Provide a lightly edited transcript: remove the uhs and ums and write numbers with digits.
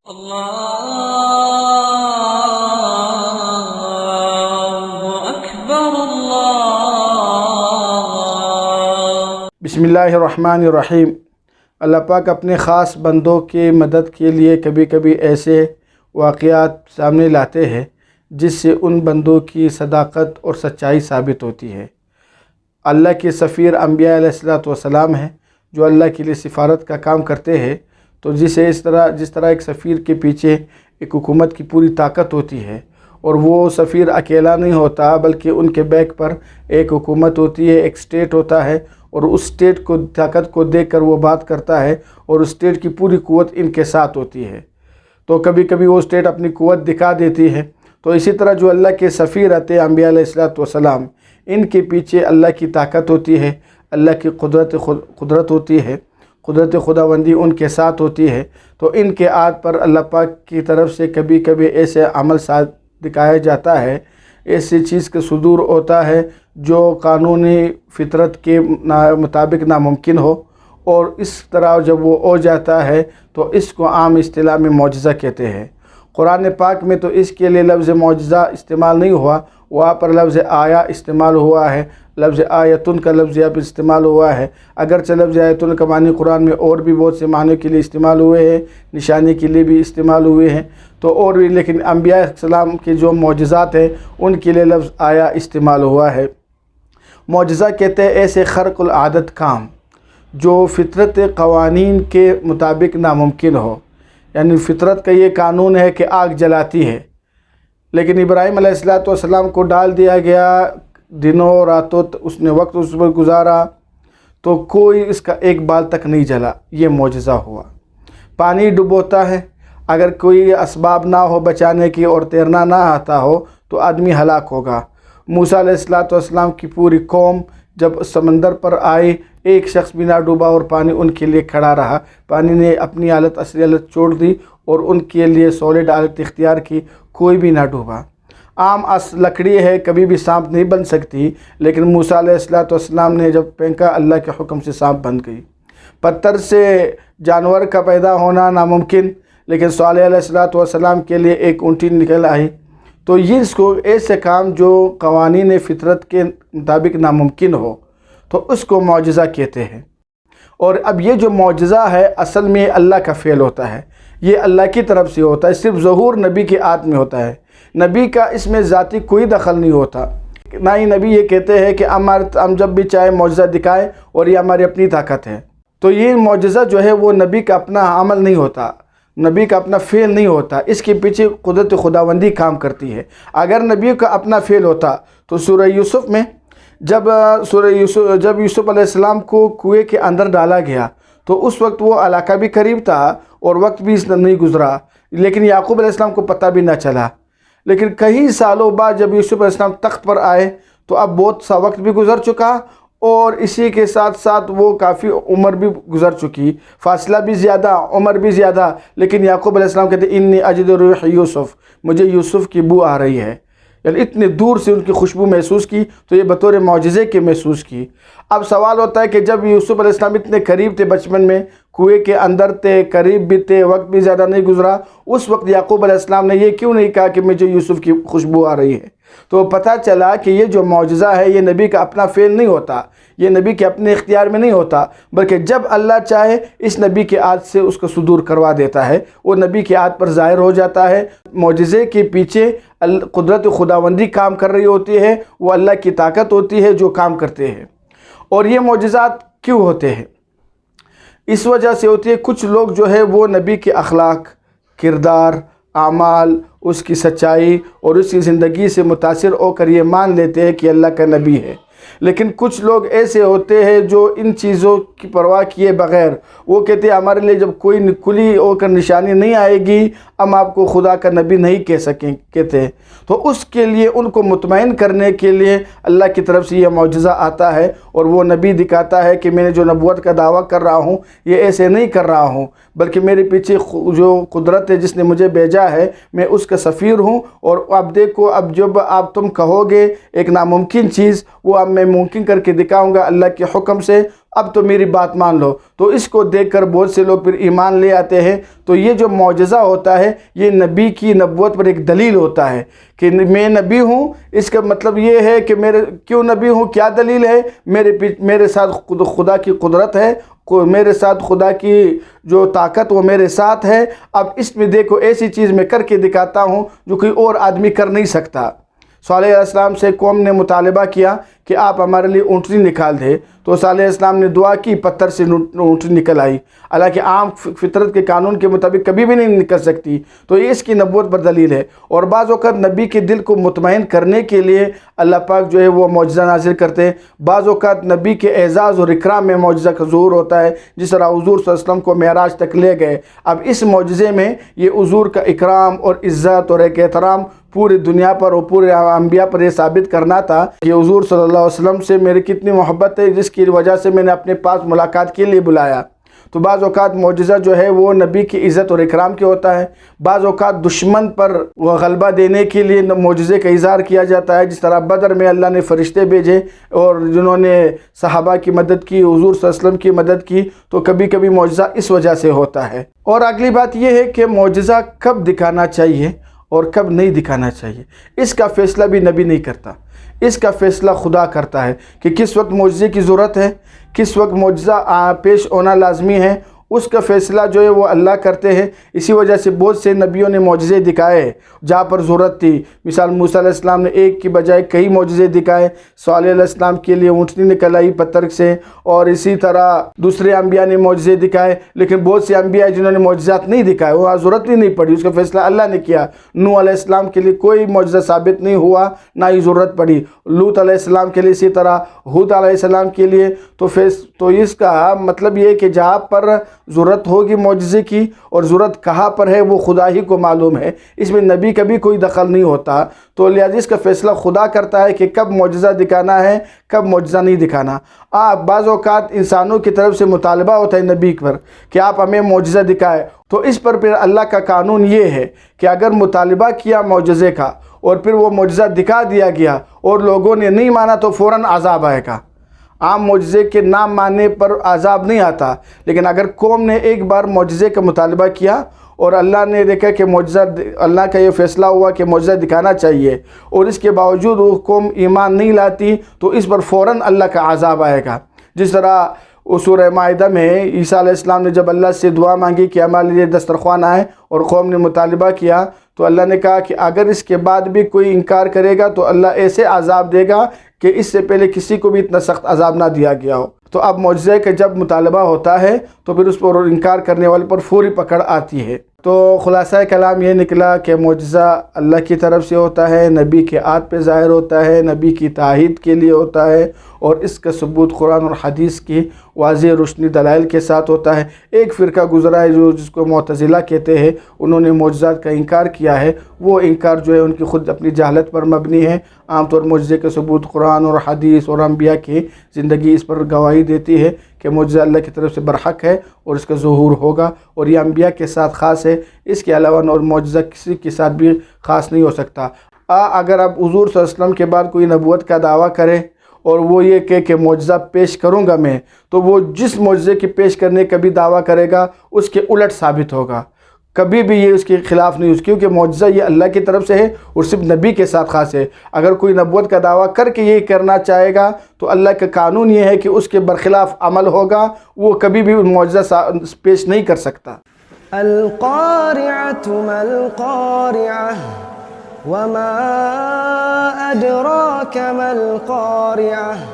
اللہ اکبر اللہ۔ بسم اللہ الرحمن الرحیم۔ اللہ پاک اپنے خاص بندوں کی مدد کے لیے کبھی کبھی ایسے واقعات سامنے لاتے ہیں جس سے ان بندوں کی صداقت اور سچائی ثابت ہوتی ہے۔ اللہ کے سفیر انبیاء علیہ السلام ہیں جو اللہ کے لیے سفارت کا کام کرتے ہیں، تو جس طرح ایک سفیر کے پیچھے ایک حکومت کی پوری طاقت ہوتی ہے، اور وہ سفیر اکیلا نہیں ہوتا بلکہ ان کے بیک پر ایک حکومت ہوتی ہے، ایک اسٹیٹ ہوتا ہے، اور اس اسٹیٹ کو طاقت کو دیکھ کر وہ بات کرتا ہے، اور اس اسٹیٹ کی پوری قوت ان کے ساتھ ہوتی ہے۔ تو کبھی کبھی وہ اسٹیٹ اپنی قوت دکھا دیتی ہے۔ تو اسی طرح جو اللہ کے سفیر آتے ہیں انبیاء علیہ السلام، ان کے پیچھے اللہ کی طاقت ہوتی ہے، اللہ کی قدرت ہوتی ہے، قدرت خداوندی ان کے ساتھ ہوتی ہے۔ تو ان کے ہاتھ پر اللہ پاک کی طرف سے کبھی کبھی ایسے عمل ساتھ دکھایا جاتا ہے، ایسی چیز کا صدور ہوتا ہے جو قانونی فطرت کے مطابق ناممکن ہو، اور اس طرح جب وہ ہو جاتا ہے تو اس کو عام اصطلاح میں معجزہ کہتے ہیں۔ قرآن پاک میں تو اس کے لیے لفظ معجزہ استعمال نہیں ہوا، وہاں پر لفظ آیا استعمال ہوا ہے، لفظ آیتن کا لفظ یہاں پر استعمال ہوا ہے۔ اگرچہ لفظ آیتن کا معنی قرآن میں اور بھی بہت سے معنی کے لیے استعمال ہوئے ہیں، نشانی کے لیے بھی استعمال ہوئے ہیں، تو اور بھی، لیکن انبیاء السلام کے جو معجزات ہیں ان کے لیے لفظ آیا استعمال ہوا ہے۔ معجزہ کہتے ہیں ایسے خرق العادت کام جو فطرت قوانین کے مطابق ناممکن ہو، یعنی فطرت کا یہ قانون ہے کہ آگ جلاتی ہے، لیکن ابراہیم علیہ السلام کو ڈال دیا گیا، دنوں راتوں اس نے وقت اس پر گزارا تو کوئی اس کا ایک بال تک نہیں جلا، یہ معجزہ ہوا۔ پانی ڈبوتا ہے، اگر کوئی اسباب نہ ہو بچانے کی اور تیرنا نہ آتا ہو تو آدمی ہلاک ہوگا۔ موسیٰ علیہ السلام کی پوری قوم جب سمندر پر آئی، ایک شخص بھی نہ ڈوبا اور پانی ان کے لیے کھڑا رہا، پانی نے اپنی حالت اصلی حالت چھوڑ دی اور ان کے لیے سالڈ حالت اختیار کی، کوئی بھی نہ ڈوبا۔ عام لکڑی ہے، کبھی بھی سانپ نہیں بن سکتی، لیکن موسیٰ علیہ السلام نے جب پھینکا اللہ کے حکم سے سانپ بن گئی۔ پتھر سے جانور کا پیدا ہونا ناممکن، لیکن صالح علیہ السلام کے لیے ایک اونٹی نکل آئی۔ تو یہ اس کو ایسے کام جو قوانین فطرت کے مطابق ناممکن ہو تو اس کو معجزہ کہتے ہیں۔ اور اب یہ جو معجزہ ہے اصل میں اللہ کا فعل ہوتا ہے، یہ اللہ کی طرف سے ہوتا ہے، صرف ظہور نبی کے ہاتھ میں ہوتا ہے، نبی کا اس میں ذاتی کوئی دخل نہیں ہوتا۔ نہ ہی نبی یہ کہتے ہیں کہ ہم جب بھی چاہے معجزہ دکھائیں اور یہ ہماری اپنی طاقت ہے۔ تو یہ معجزہ جو ہے وہ نبی کا اپنا عمل نہیں ہوتا، نبی کا اپنا فعل نہیں ہوتا، اس کے پیچھے قدرت خداوندی کام کرتی ہے۔ اگر نبی کا اپنا فعل ہوتا تو سورہ یوسف میں جب یوسف علیہ السلام کو کنویں کے اندر ڈالا گیا تو اس وقت وہ علاقہ بھی قریب تھا اور وقت بھی نہیں گزرا، لیکن یعقوب علیہ السلام کو پتہ بھی نہ چلا۔ لیکن کئی سالوں بعد جب یوسف علیہ السلام تخت پر آئے تو اب بہت سا وقت بھی گزر چکا، اور اسی کے ساتھ ساتھ وہ کافی عمر بھی گزر چکی، فاصلہ بھی زیادہ، عمر بھی زیادہ، لیکن یعقوب علیہ السلام کہتے ہیں انی اجد ریح یوسف، مجھے یوسف کی بو آ رہی ہے، یعنی اتنے دور سے ان کی خوشبو محسوس کی، تو یہ بطور معجزے کے محسوس کی۔ اب سوال ہوتا ہے کہ جب یوسف علیہ السلام اتنے قریب تھے، بچپن میں کنویں کے اندر تھے، قریب بھی تھے، وقت بھی زیادہ نہیں گزرا، اس وقت یعقوب علیہ السلام نے یہ کیوں نہیں کہا کہ مجھے یوسف کی خوشبو آ رہی ہے؟ تو پتہ چلا کہ یہ جو معجزہ ہے یہ نبی کا اپنا فعل نہیں ہوتا، یہ نبی کے اپنے اختیار میں نہیں ہوتا، بلکہ جب اللہ چاہے اس نبی کے ہاتھ سے اس کا صدور کروا دیتا ہے، وہ نبی کے ہاتھ پر ظاہر ہو جاتا ہے۔ معجزے کے پیچھے قدرت خداوندی کام کر رہی ہوتی ہے، وہ اللہ کی طاقت ہوتی ہے جو کام کرتے ہیں۔ اور یہ معجزات کیوں ہوتے ہیں؟ اس وجہ سے ہوتی ہے کچھ لوگ جو ہے وہ نبی کے اخلاق، کردار، اعمال، اس کی سچائی اور اس کی زندگی سے متاثر ہو کر یہ مان لیتے ہیں کہ اللہ کا نبی ہے، لیکن کچھ لوگ ایسے ہوتے ہیں جو ان چیزوں کی پرواہ کیے بغیر وہ کہتے ہیں ہمارے لیے جب کوئی کھلی ہو کر نشانی نہیں آئے گی ہم آپ کو خدا کا نبی نہیں کہتے ہیں۔ تو اس کے لیے ان کو مطمئن کرنے کے لیے اللہ کی طرف سے یہ معجزہ آتا ہے، اور وہ نبی دکھاتا ہے کہ میں نے جو نبوت کا دعویٰ کر رہا ہوں یہ ایسے نہیں کر رہا ہوں، بلکہ میرے پیچھے جو قدرت ہے جس نے مجھے بھیجا ہے میں اس کا سفیر ہوں، اور اب دیکھو اب جب آپ تم کہو گے ایک ناممکن چیز وہ اب میں ممکن کر کے دکھاؤں گا اللہ کے حکم سے، اب تو میری بات مان لو۔ تو اس کو دیکھ کر بہت سے لوگ پھر ایمان لے آتے ہیں۔ تو یہ جو معجزہ ہوتا ہے یہ نبی کی نبوت پر ایک دلیل ہوتا ہے کہ میں نبی ہوں۔ اس کا مطلب یہ ہے کہ کیوں نبی ہوں، کیا دلیل ہے؟ میرے ساتھ خدا کی قدرت ہے، میرے ساتھ خدا کی جو طاقت وہ میرے ساتھ ہے۔ اب اس میں دیکھو ایسی چیز میں کر کے دکھاتا ہوں جو کوئی اور آدمی کر نہیں سکتا۔ صالح علیہ السلام سے قوم نے مطالبہ کیا کہ آپ ہمارے لیے اونٹنی نکال دے، تو صالح علیہ السلام نے دعا کی، پتھر سے اونٹنی نکل آئی، حالانکہ عام فطرت کے قانون کے مطابق کبھی بھی نہیں نکل سکتی۔ تو یہ اس کی نبوت پر دلیل ہے۔ اور بعض اوقات نبی کے دل کو مطمئن کرنے کے لیے اللہ پاک جو ہے وہ معجزہ نازل کرتے ہیں۔ بعض اوقات نبی کے اعزاز اور اکرام میں معجزہ کا ظہور ہوتا ہے، جس طرح حضور صلی اللہ علیہ وسلم کو معراج تک لے گئے۔ اب اس معجزے میں یہ حضور کا اکرام اور عزت اور ایک احترام پوری دنیا پر اور پورے انبیاء پر یہ ثابت کرنا تھا کہ حضور صلی اللہ علیہ وسلم سے میری کتنی محبت ہے، جس کی وجہ سے میں نے اپنے پاس ملاقات کے لیے بلایا۔ تو بعض اوقات معجزہ جو ہے وہ نبی کی عزت اور اکرام کے ہوتا ہے، بعض اوقات دشمن پر وہ غلبہ دینے کے لیے معجزے کا اظہار کیا جاتا ہے، جس طرح بدر میں اللہ نے فرشتے بھیجے اور جنہوں نے صحابہ کی مدد کی، حضور صلی اللہ علیہ وسلم کی مدد کی۔ تو کبھی کبھی معجزہ اس وجہ سے ہوتا ہے۔ اور اگلی بات یہ ہے کہ معجزہ کب دکھانا چاہیے اور کب نہیں دکھانا چاہیے، اس کا فیصلہ بھی نبی نہیں کرتا، اس کا فیصلہ خدا کرتا ہے کہ کس وقت معجزے کی ضرورت ہے، کس وقت معجزہ پیش ہونا لازمی ہے، اس کا فیصلہ جو ہے وہ اللہ کرتے ہیں۔ اسی وجہ سے بہت سے نبیوں نے معجزے دکھائے جہاں پر ضرورت تھی۔ مثال موسیٰ علیہ السلام نے ایک کی بجائے کئی معجزے دکھائے، صالح علیہ السلام کے لیے اونٹنی نکل آئی پتھر سے، اور اسی طرح دوسرے انبیاء نے معجزے دکھائے۔ لیکن بہت سے انبیاء جنہوں نے معجزات نہیں دکھائے، وہاں ضرورت ہی نہیں پڑی، اس کا فیصلہ اللہ نے کیا۔ نوح علیہ السلام کے لیے کوئی معجزہ ثابت نہیں ہوا، نہ ہی ضرورت پڑی۔ لوط علیہ السلام کے لیے اسی طرح، ہود علیہ السلام کے لیے۔ تو اس کا مطلب یہ ہے کہ جہاں پر ضرورت ہوگی معجزے کی اور ضرورت کہاں پر ہے وہ خدا ہی کو معلوم ہے، اس میں نبی کا بھی کوئی دخل نہیں ہوتا۔ تو لہذا اس کا فیصلہ خدا کرتا ہے کہ کب معجزہ دکھانا ہے، کب معجزہ نہیں دکھانا۔ بعض اوقات انسانوں کی طرف سے مطالبہ ہوتا ہے نبی پر کہ آپ ہمیں معجزہ دکھائے، تو اس پر پھر اللہ کا قانون یہ ہے کہ اگر مطالبہ کیا معجزے کا اور پھر وہ معجزہ دکھا دیا گیا اور لوگوں نے نہیں مانا تو فوراً عذاب آئے گا۔ عام معجزے کے نہ ماننے پر عذاب نہیں آتا، لیکن اگر قوم نے ایک بار معجزے کا مطالبہ کیا اور اللہ نے دیکھا کہ معجزہ، اللہ کا یہ فیصلہ ہوا کہ معجزہ دکھانا چاہیے، اور اس کے باوجود وہ قوم ایمان نہیں لاتی، تو اس پر فوراً اللہ کا عذاب آئے گا۔ جس طرح سورہ مائدہ میں عیسیٰ علیہ السلام نے جب اللہ سے دعا مانگی کہ ہمارے لیے دسترخوان آئے، اور قوم نے مطالبہ کیا، تو اللہ نے کہا کہ اگر اس کے بعد بھی کوئی انکار کرے گا تو اللہ ایسے عذاب دے گا کہ اس سے پہلے کسی کو بھی اتنا سخت عذاب نہ دیا گیا ہو۔ تو اب معجزے کا جب مطالبہ ہوتا ہے تو پھر اس پر انکار کرنے والے پر فوری پکڑ آتی ہے۔ تو خلاصہ کلام یہ نکلا کہ معجزہ اللہ کی طرف سے ہوتا ہے، نبی کے عہد پہ ظاہر ہوتا ہے، نبی کی تائید کے لیے ہوتا ہے، اور اس کا ثبوت قرآن اور حدیث کی واضح روشنی دلائل کے ساتھ ہوتا ہے۔ ایک فرقہ گزرا ہے جس کو معتزلہ کہتے ہیں، انہوں نے معجزات کا انکار کیا ہے۔ وہ انکار جو ہے ان کی خود اپنی جہالت پر مبنی ہے۔ عام طور معجزے کا ثبوت قرآن اور حدیث اور انبیاء کی زندگی اس پر گواہی دیتی ہے کہ معجزہ اللہ کی طرف سے برحق ہے اور اس کا ظہور ہوگا، اور یہ انبیاء کے ساتھ خاص ہے، اس کے علاوہ اور معجزہ کسی کے ساتھ بھی خاص نہیں ہو سکتا۔ اگر اب حضور صلی اللہ علیہ وسلم کے بعد کوئی نبوت کا دعویٰ کرے اور وہ یہ کہ معجزہ پیش کروں گا میں، تو وہ جس معجزے کی پیش کرنے کا بھی دعویٰ کرے گا اس کے الٹ ثابت ہوگا، کبھی بھی یہ اس کے خلاف نہیں، کیونکہ معجزہ یہ اللہ کی طرف سے ہے اور صرف نبی کے ساتھ خاص ہے۔ اگر کوئی نبوت کا دعویٰ کر کے یہ کرنا چاہے گا تو اللہ کا قانون یہ ہے کہ اس کے برخلاف عمل ہوگا، وہ کبھی بھی معجزہ پیش نہیں کر سکتا۔ القارعة ما القارعة وما أدراك ما القارعة